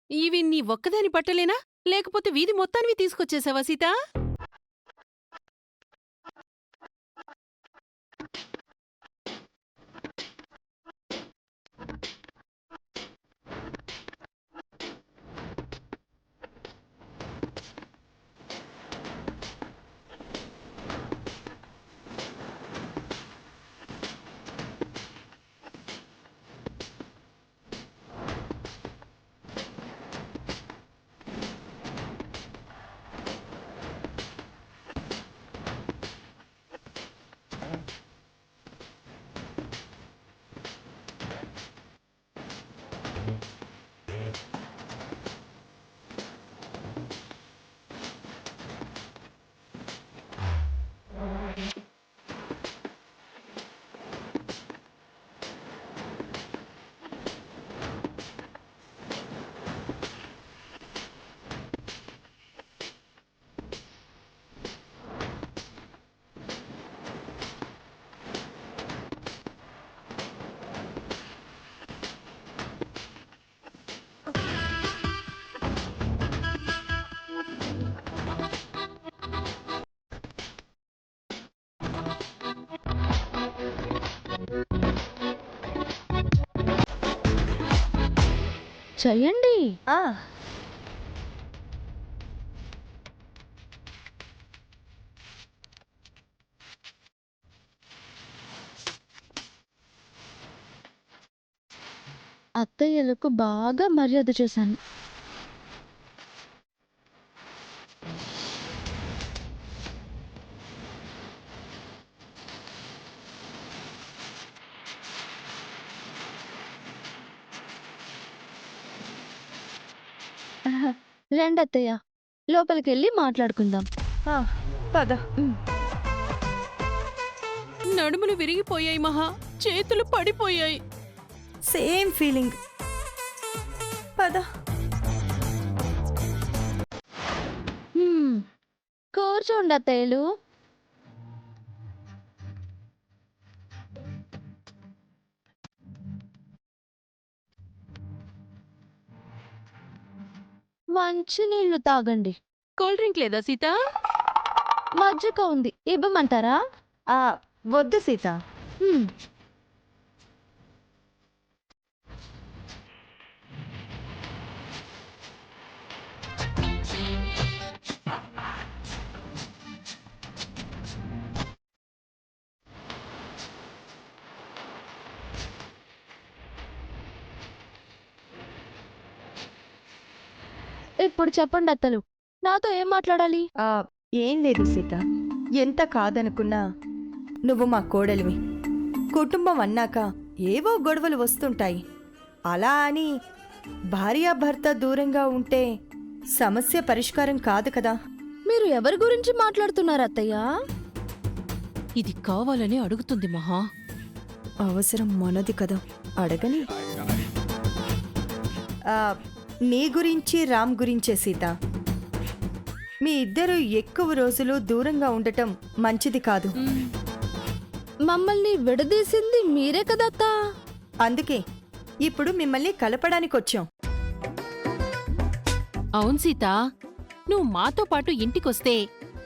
ఇవి నీ ఒక్కదాని బట్టలేనా? లేకపోతే వీధి మొత్తానివి తీసుకొచ్చేసావా సీతా? చెయ్యండి. ఆ! అత్తయ్యలకు బాగా మర్యాద చేశాను. రండత్తయ్య, లోపలికెళ్ళి మాట్లాడుకుందాం. ఆ! పద. నడుములు విరిగిపోయాయి మహా. చేతులు పడిపోయాయి. Same feeling. పద. కూర్చోండి అత్తయ్యలు. మంచి నీళ్లు తాగండి. కూల్ డ్రింక్ లేదా సీతా? మజ్జిగ ఉంది, ఇవ్వమంటారా? ఆ! వద్దు సీత. హ్మ్. ఇప్పుడు చెప్పండి అత్తలు, నాతో ఏం మాట్లాడాలి? ఆ! ఏం లేదు సీత. ఎంత కాదనుకున్నా నువ్వు మా కోడలివి. కుటుంబం అన్నాక ఏవో గొడవలు వస్తుంటాయి. అలా అని భార్యాభర్త దూరంగా ఉంటే సమస్య పరిష్కారం కాదు కదా. మీరు ఎవరి గురించి మాట్లాడుతున్నారు అత్తయ్య? ఇది కావాలని అడుగుతుంది మహా. అవసరం మనది కదా, అడగని. ఆ, నీ గురించి రామ్ గురించే సీత. మీ ఇద్దరు ఎక్కువ రోజులు దూరంగా ఉండటం మంచిది కాదు. మమ్మల్ని విడదీసింది మీరే కదా అత్తా. అందుకే ఇప్పుడు మిమ్మల్ని కలపడానికొచ్చాం. అవును సీతా, నువ్వు మాతో పాటు ఇంటికొస్తే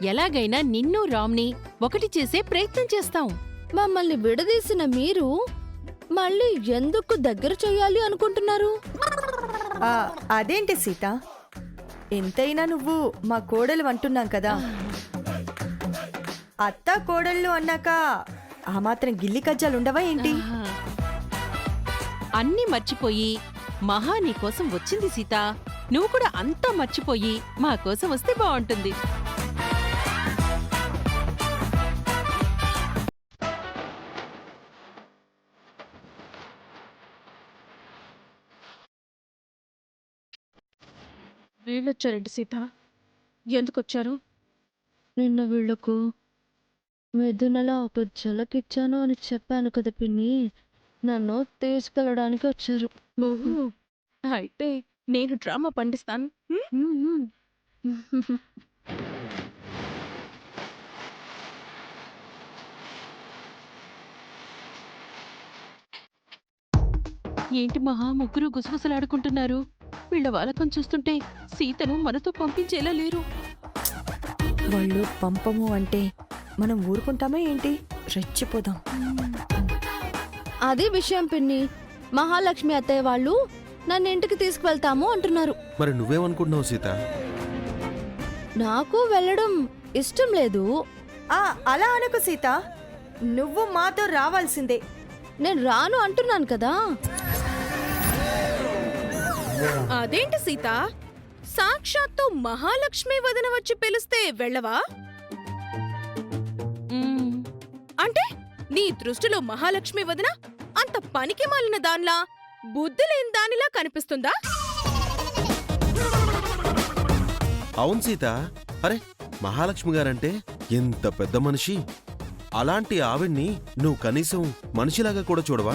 ఎలాగైనా నిన్ను రామ్ని ఒకటి చేసే ప్రయత్నం చేస్తాం. మమ్మల్ని విడదీసిన మీరు మళ్ళీ ఎందుకు దగ్గర చెయ్యాలి అనుకుంటున్నారు? ఆ, అదేంటి సీత, ఎంతైనా నువ్వు మా కోడలు అంటున్నాం కదా. అత్త కోడళ్ళు అన్నాక ఆ మాత్రం గిల్లి కజ్జాలుండవా ఏంటి? ఆహా. అన్నీ మర్చిపోయి మహా నీకోసం వచ్చింది సీతా. నువ్వు కూడా అంతా మర్చిపోయి మా కోసం వస్తే బావుంటుంది. వీళ్ళొచ్చారేంటి సీత? ఎందుకొచ్చారు? నిన్న వీళ్లకు మిథునలా ఒక ఝలకిచ్చాను అని చెప్పాను కదా పిన్ని, నన్ను తీసుకెళ్ళడానికి వచ్చారు. ఓహో! అయితే నేను డ్రామా పండిస్తాను. హ్మ్. ఏంటి మహా ముగ్గురు గుసగుసలాడుకుంటున్నారు? వీళ్ళ వాలకం చూస్తుంటే సీతను మనతో పంపించేలా లేరు. వాళ్ళు పంపము అంటే మనం ఊరుకుంటామే ఏంటి? రెచ్చిపోదాం. అది విషయం పిన్ని. మహాలక్ష్మి అత్తయ్య వాళ్ళు నన్ను ఇంటికి తీసుకువెళ్తాము అంటున్నారు. మరి నువ్వేమనుకుంటున్నావు సీత? నాకు వెళ్ళడం ఇష్టం లేదు. అలా అనకు సీత, నువ్వు మాతో రావాల్సిందే. నేను రాను అంటున్నాను కదా. అదేంటి సీత, సాక్షాత్తు మహాలక్ష్మి వదిన వచ్చి పిలిస్తే వెళ్ళవా? మ్మ్. అంటే నీ దృష్టిలో మహాలక్ష్మి వదిన అంత పనికి మాలిన దానిలా, బుద్ధి లేని దానిలా కనిపిస్తుందా? అవును సీత. అరే, మహాలక్ష్మి గారంటే ఎంత పెద్ద మనిషి. అలాంటి ఆవిడ్ని నువ్వు కనీసం మనిషిలాగా కూడా చూడవా?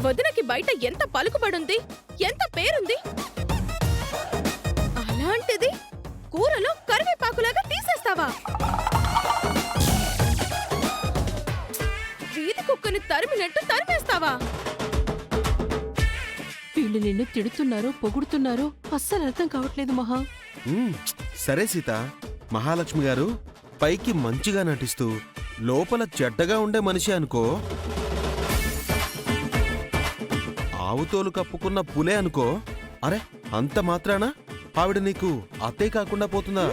వదినకి బయట ఎంత పలుకుబడుంది, ఎంత పేరుంది. అలాంటిది కూరలో కరివేపాకులాగా తీసేస్తావా? వీధి కుక్కని తరిమినట్టు తరిమేస్తావా? వీళ్ళు నిన్ను తిడుతున్నారో పొగుడుతున్నారో అస్సలు అర్థం కావట్లేదు మహా. సరే సీత, మహాలక్ష్మి గారు పైకి మంచిగా నటిస్తూ లోపల చెడ్డగా ఉండే మనిషి అనుకో. ఆవుతోలు కప్పుకున్న పులే అనుకో. అరే, అంత మాత్రాన ఆవిడ నీకు అత్తే కాకుండా పోతుందా?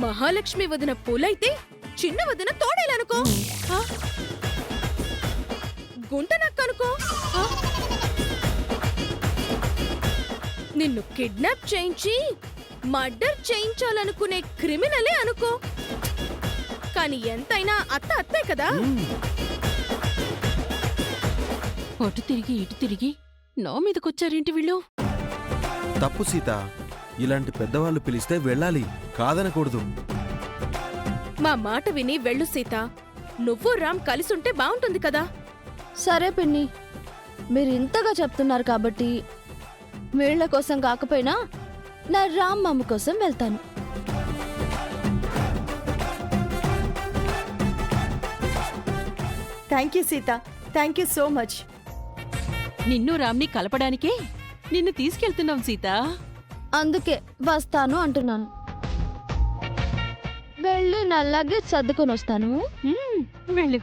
మహాలక్ష్మి వదిన పూలైతే చిన్న వదిన తోడేలనుకో. గుంట నక్కనుకో. నిన్ను కిడ్నాప్ చేయించి మర్డర్ చేయించాలనుకునే క్రిమినలే అనుకో. కాని ఎంతైనా అత్త అత్తే కదా. అటు తిరిగి ఇటు తిరిగి నా మీదకొచ్చారేంటి వీళ్ళు? తప్పు సీత. ఇలాంటి పెద్దవాళ్ళు పిలిస్తే వెళ్ళాలి, కాదనకూడదు. మా మాట విని వెళ్ళు సీత. నువ్వు రామ్ కలిసుంటే బావుంటుంది కదా. సరే పిన్ని, మీరు ఇంతగా చెప్తున్నారు కాబట్టి వీళ్ల కోసం కాకపోయినా నా రామ్మమ్మ కోసం వెళ్తాను. Thank you Sita, thank you so much. నిన్ను రామ్ని కలపడానికే నిన్ను తీసుకెళ్తున్నాం సీత. అందుకే వస్తాను అంటున్నాను. వెళ్ళి నా లగేజ్ సర్దుకొని వస్తాను. వెళ్ళు.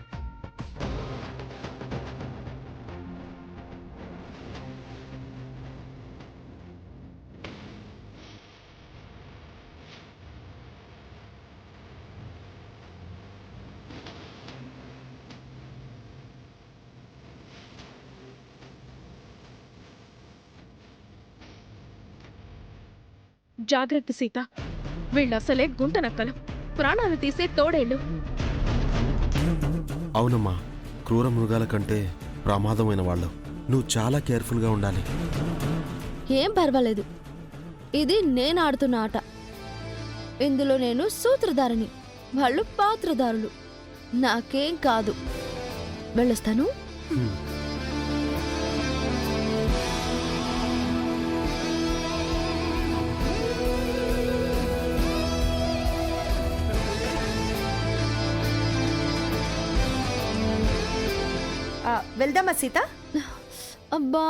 జాగ్రత్త సీత, వీళ్ళసలే గుంట నక్కలు, ప్రాణాలు తీసే తోడేళ్ళు. అవునమ్మా, క్రూర మృగాల కంటే ప్రమాదమైన వాళ్ళు. నువ్వు చాలా కేర్ఫుల్గా ఉండాలి. ఏం పర్వాలేదు, ఇది నేను ఆడుతున్న ఆట. ఇందులో నేను సూత్రధారిని, వాళ్ళు పాత్రధారులు. నాకేం కాదు. వెళ్ళొస్తాను. వెళ్దామా సీత? అబ్బా,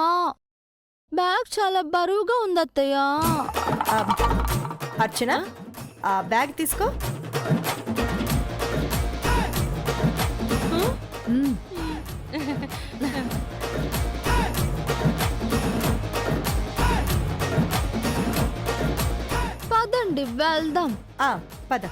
బ్యాగ్ చాలా బరువుగా ఉంది అత్తయ్య. అర్చన, ఆ బ్యాగ్ తీసుకో. పదండి వెళ్దాం. పద.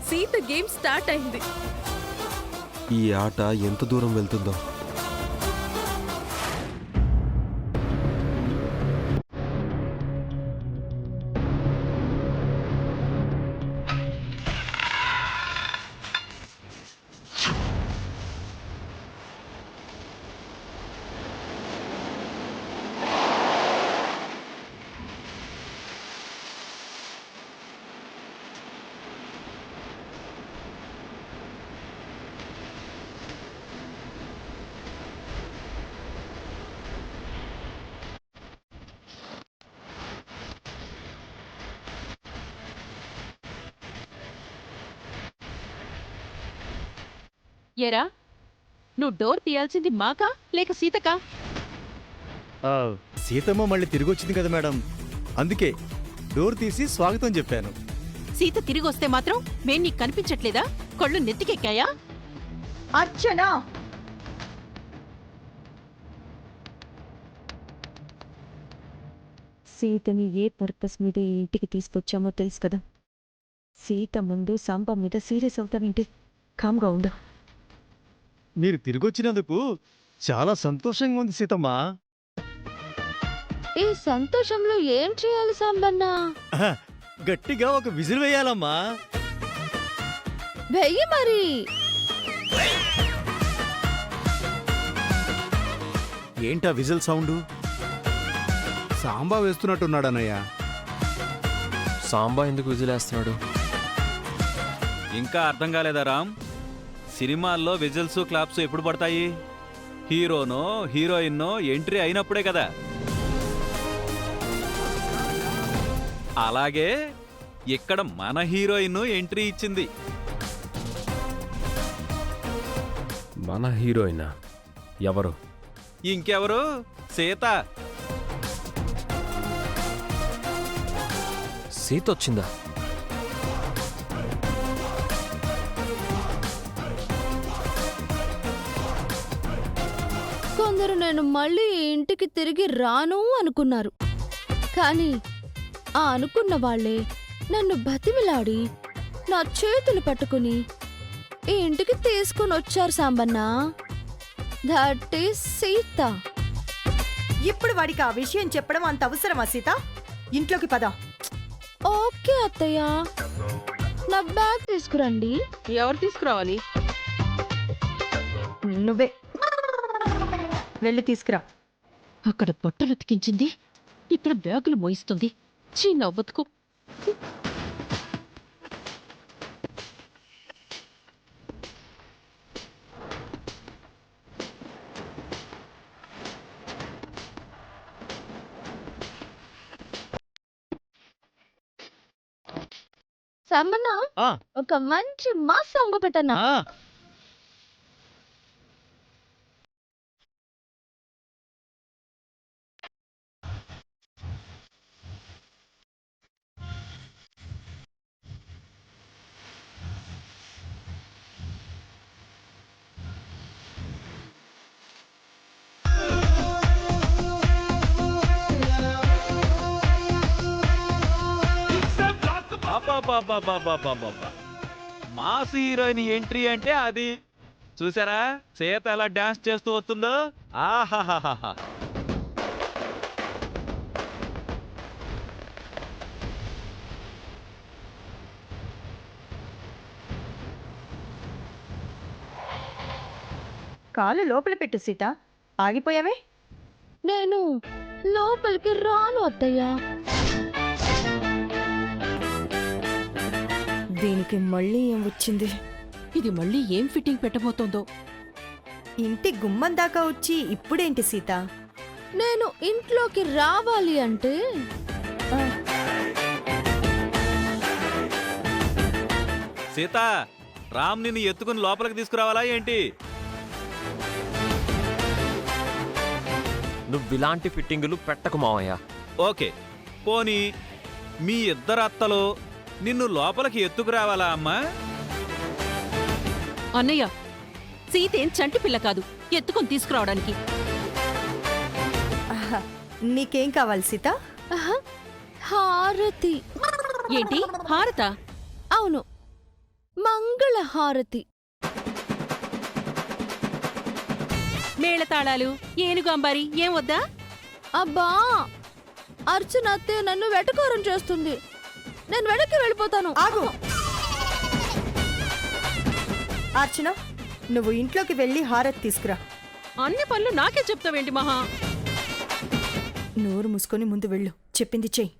సీత గేమ్ స్టార్ట్ అయింది. ఈ ఆట ఎంత దూరం వెళ్తుందో. ఏరా నువ్వు డోర్ తీయాల్సింది మాకా లేక సీతకా? సీతమ్మ మళ్ళీ తిరిగి వచ్చింది కదా మేడం, అందుకే డోర్ తీసి స్వాగతం చెప్పాను. సీత తిరిగొస్తే మాత్రం మేం నీకు కనిపించట్లేదా? కళ్ళు నెత్తికెక్కాయా? అర్చన! సీతని ఏ పర్పస్ మీద ఈ ఇంటికి తీసుకొచ్చామో తెలుసు కదా. సీత ముందు సాంబ మీద సీరియస్ అవుతావేంటి? కామ్గా ఉండు. మీరు తిరిగి వచ్చినందుకు చాలా సంతోషంగా ఉంది సీతమ్మ. ఈ సంతోషంలో ఏం చేయాలి సాంబన్న? ఆహా, గట్టిగా ఒక విజిల్ వేయాలమ్మా. వెయ్యి మరి. ఏంటా విజిల్ సౌండ్? సాంబా వేస్తున్నట్టున్నాడన్నయ్య. సాంబా ఎందుకు విజిలేస్తున్నాడు? ఇంకా అర్థం కాలేదా రామ్? సినిమాల్లో విజిల్స్ క్లాప్స్ ఎప్పుడు పడతాయి? హీరోనో హీరోయిన్నో ఎంట్రీ అయినప్పుడే కదా. అలాగే ఇక్కడ మన హీరోయిన్ ఎంట్రీ ఇచ్చింది. మన హీరోయినా? ఎవరు? ఇంకెవరు? సీత. సీత వచ్చిందా? కొందరు నేను మళ్ళీ ఈ ఇంటికి తిరిగి రాను అనుకున్నారు. కానీ ఆ అనుకున్న వాళ్ళే నన్ను బతిమిలాడి నా చేతులు పట్టుకుని ఈ ఇంటికి తీసుకుని వచ్చారు సాంబన్న. That is Sita. ఇప్పుడు వాడికి ఆ విషయం చెప్పడం అంత అవసరమా సీత? ఇంట్లోకి పద. ఓకే అత్తయ్య, నా బ్యాగ్ తీసుకురండి. ఎవరు తీసుకురావాలి? నువ్వే వెళ్ళి తీసుకురా. అక్కడ బట్టలు ఉతికించింది, ఇక్కడ బ్యాగులు మోయిస్తుంది. చీ నవ్వతుకు. సాంబన్న, ఆ, ఒక మంచి మాస్ సాంగ్ పెట్టన్నా. ఆ, అబ్బబ్బబ్బబ్బబ్బబ్బబ్బ. మాస్ హీరోయిన్ ఎంట్రీ అంటే అది. చూసారా సీత ఎలా డాన్స్ చేస్తూ వస్తుందో? ఆహాహాహా. కాలు లోపల పెట్టు సీత. ఆగిపోయావే? నేను లోపలికి రాను అత్తయ్య. దీనికి మళ్ళీ ఏం వచ్చింది? ఇది మళ్ళీ ఏం ఫిట్టింగ్ పెట్టబోతోందో? ఇంటి గుమ్మం దాకా వచ్చి ఇప్పుడేంటి సీత? నేను ఇంట్లోకి రావాలి అంటే సీత, రామ్ నిన్ను ఎత్తుకుని లోపలికి తీసుకురావాలా ఏంటి? నువ్విలాంటి ఫిట్టింగులు పెట్టకు మావయ్య. ఓకే, పోనీ మీ ఇద్దరు అత్తలు నిన్ను లోపలికి ఎత్తుకురావాలా అమ్మా? అన్నయ్య, సీత ఏం చంటి పిల్ల కాదు ఎత్తుకొని తీసుకురావడానికి. ఆహా, నీకేం కావాలి సీత? ఆహా, హారతి. ఏంటి హారత? అవును, మంగళ హారతి. మేళతాళాలు, ఏనుగు అంబారి ఏం వద్దా? అబ్బా, అర్చన అత్తయ్య నన్ను వెటకారం చేస్తుంది. నేను వెనక్కి వెళ్ళిపోతాను. ఆగు అర్చన, నువ్వు ఇంట్లోకి వెళ్ళి హారతి తీసుకురా. అన్ని పనులు నాకే చెప్తావేంటి మహా? నోరు మూసుకొని ముందు వెళ్ళు. చెప్పింది చెయ్యి.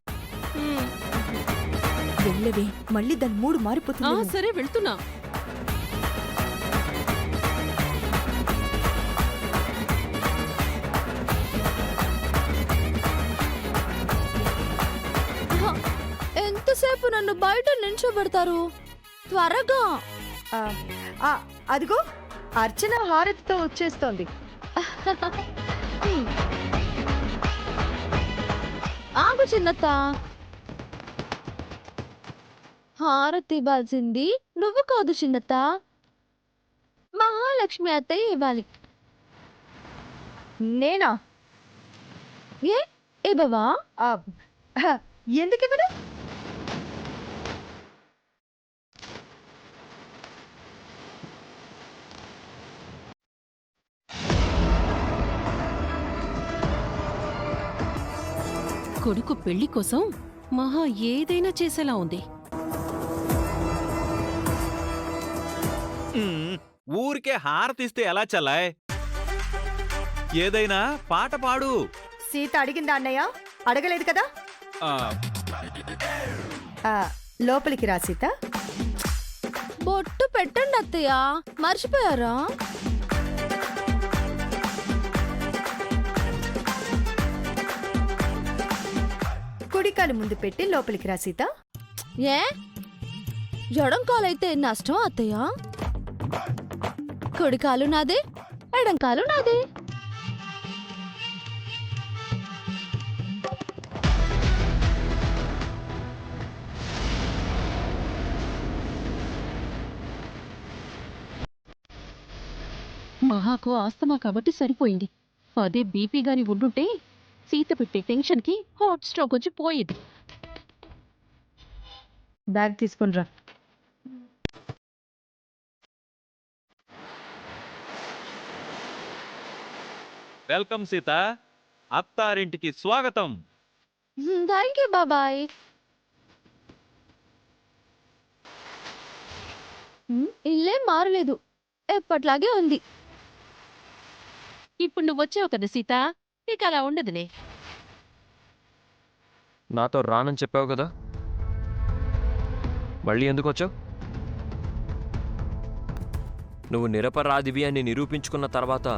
వెళ్ళవే, మళ్ళీ దాని మూడు ఆ, మారిపోతుంది. సరే వెళ్తున్నా. ఎంతసేపు నన్ను బయట నిల్చోబెడతారు? త్వరగా. అదిగో అర్చన హారతితో వచ్చేస్తోంది. ఆగు చిన్నత్త. హారతి ఇవ్వాల్సింది నువ్వు కాదు చిన్నత్త, మహాలక్ష్మి అత్తయ్య ఇవ్వాలి. నేనా? ఏ ఏ బావా? ఆ, హ, ఎందుకు ఇవ్వను? కొడుకు పెళ్లి కోసం మహా ఏదైనా చేసేలా ఉంది. ఊరికే హారతిస్తే ఎలా చల్లాయ్? ఏదైనా పాట పాడు. సీత అడిగిందా అన్నయ్య? అడగలేదు కదా. ఆ, ఆ, లోపలికి రా సీత. బొట్టు పెట్టండి అత్తయ్య, మర్చిపోయారా? కుడికాలు ముందు పెట్టి లోపలికి రా సీత. ఏ ఎడం కాలైతే నష్టం అత్తయ్య? కుడి కాలు నాదే, ఎడం కాలు నాదే. మహాకు ఆస్తమా కాబట్టి సరిపోయింది. అదే బీపీ గాని ఉండుంటే సీత పెట్టే టెన్షన్కి హాట్ స్ట్రోక్ వచ్చి పోయేది. బ్యాగ్ తీసుకుని రా. వెల్కమ్ సీత, అత్తారింటికి స్వాగతం. థ్యాంక్ యూ బాబాయ్. ఇల్లేం మారలేదు, ఎప్పట్లాగే ఉంది. ఇప్పుడు నువ్వు వచ్చావు కదా సీత, ఇక అలా ఉండదులే. నాతో రానని చెప్పావు కదా, మళ్ళీ ఎందుకు వచ్చావు? నువ్వు నిరపరాధివి అని నిరూపించుకున్న తర్వాత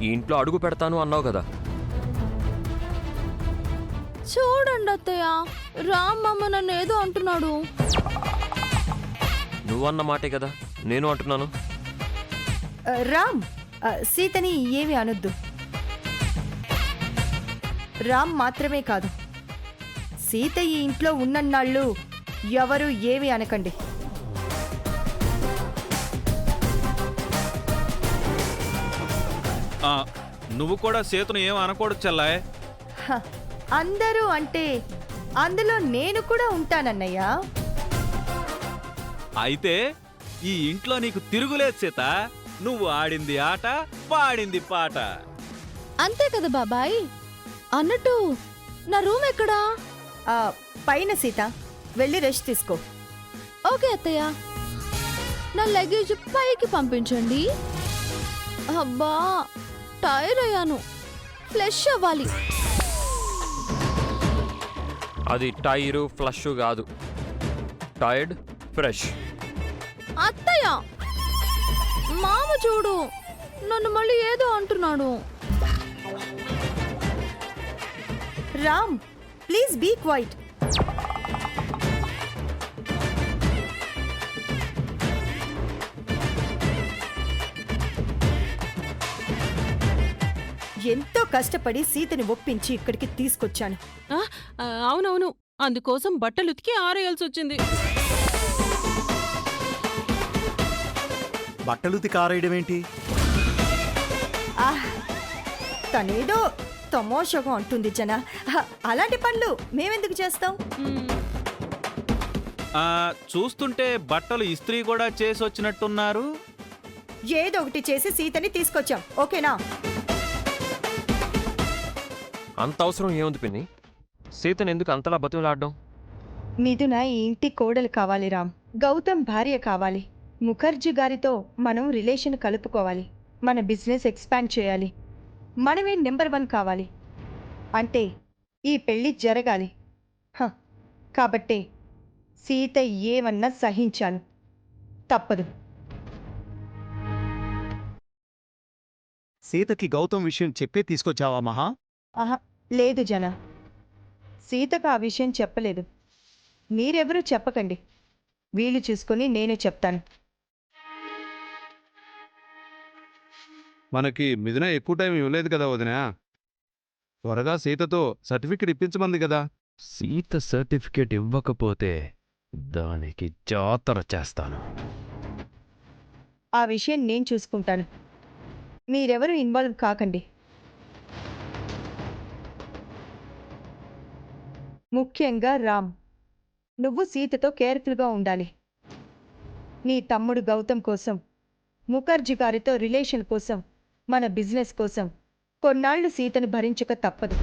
ఈ ఇంట్లో అడుగు పెడతాను అన్నావు కదా. చూడండి అత్తయ్య, రామ్మమ్మ నన్ను ఏదో అంటున్నాడు. నువ్వన్న మాటే కదా నేను అంటున్నాను. రామ్, సీతని ఏమి అనొద్దు. రామ్ మాత్రమే కాదు, సీత ఈ ఇంట్లో ఉన్నన్నాళ్ళు ఎవరు ఏమి అనకండి. ఆ, నువ్వు కూడా సీతను ఏం అనకూడదు చెల్లాయ్. హ, అందరూ అంటే అందులో నేను కూడా ఉంటానన్నయ్యా. అయితే ఈ ఇంట్లో నీకు తిరుగులేదు సీత. నువ్వు ఆడింది ఆట, పాడింది పాట. అంతే కదా బాబాయ్. అన్నట్టు నా రూమ్ ఎక్కడా? పైన సీత, వెళ్ళి రెస్ట్ తీసుకో. ఓకే అత్తయ్య, నా లగేజ్ పైకి పంపించండి. అబ్బా టైర్ అయ్యాను, ఫ్లెష్ అవ్వాలి. అది టైరు ఫ్లష్ కాదు, టైర్డ్ ఫ్రెష్. అత్తయ్య, మామ చూడు నన్ను మళ్ళీ ఏదో అంటున్నాడు. Ram, please be quiet. ఎంతో కష్టపడి సీతని ఒప్పించి ఇక్కడికి తీసుకొచ్చాను. అవునవును, అందుకోసం బట్టలు ఉతికి ఆరేయాల్సి వచ్చింది. బట్టలు కారేయడం ఏంటి? తనేదో తమోషగా అంటుంది జన. అలాంటి పనులు మేమెందుకు చేస్తాం? ఆ, చూస్తుంటే బట్టలు ఇస్త్రీ కూడా చేసి వచ్చినట్టున్నారు. ఏదో ఒకటి చేసి సీతని తీసుకొచ్చాం, ఓకేనా? అంత అవసరం ఏముంది పిన్ని? సీతను ఎందుకు అంతలా బతుకులాడడం? మిథున ఈ ఇంటి కోడలు కావాలి రామ్, గౌతమ్ భార్య కావాలి. ముఖర్జీ గారితో మనం రిలేషన్ కలుపుకోవాలి, మన బిజినెస్ ఎక్స్పాండ్ చేయాలి, మనమే నెంబర్ 1 కావాలి. అంటే ఈ పెళ్ళి జరగాలి. కాబట్టే సీత ఏమన్నా సహించాను, తప్పదు. సీతకి గౌతమ్ విషయం చెప్పే తీసుకొచ్చావా మహా? ఆహా, లేదు జన, సీతకు ఆ విషయం చెప్పలేదు. మీరెవరూ చెప్పకండి, వీలు చూసుకొని నేనే చెప్తాను. మనకి మిథున ఎక్కువ టైం ఇవ్వలేదు కదా వదినా. త్వరగా సీతతో సర్టిఫికెట్ ఇప్పించమంది కదా. సీత సర్టిఫికేట్ ఇవ్వకపోతే దానికి జాతర చేస్తాను. ఆ విషయం నేను చూసుకుంటాను. మీరెవరూ ఇన్వాల్వ్ కాకండి. ముఖ్యంగా రామ్, నువ్వు సీతతో కేర్ఫుల్గా ఉండాలి. నీ తమ్ముడు గౌతమ్ కోసం, ముఖర్జీ గారితో రిలేషన్ కోసం, మన బిజినెస్ కోసం కొన్నాళ్లు సీతను భరించక తప్పదు.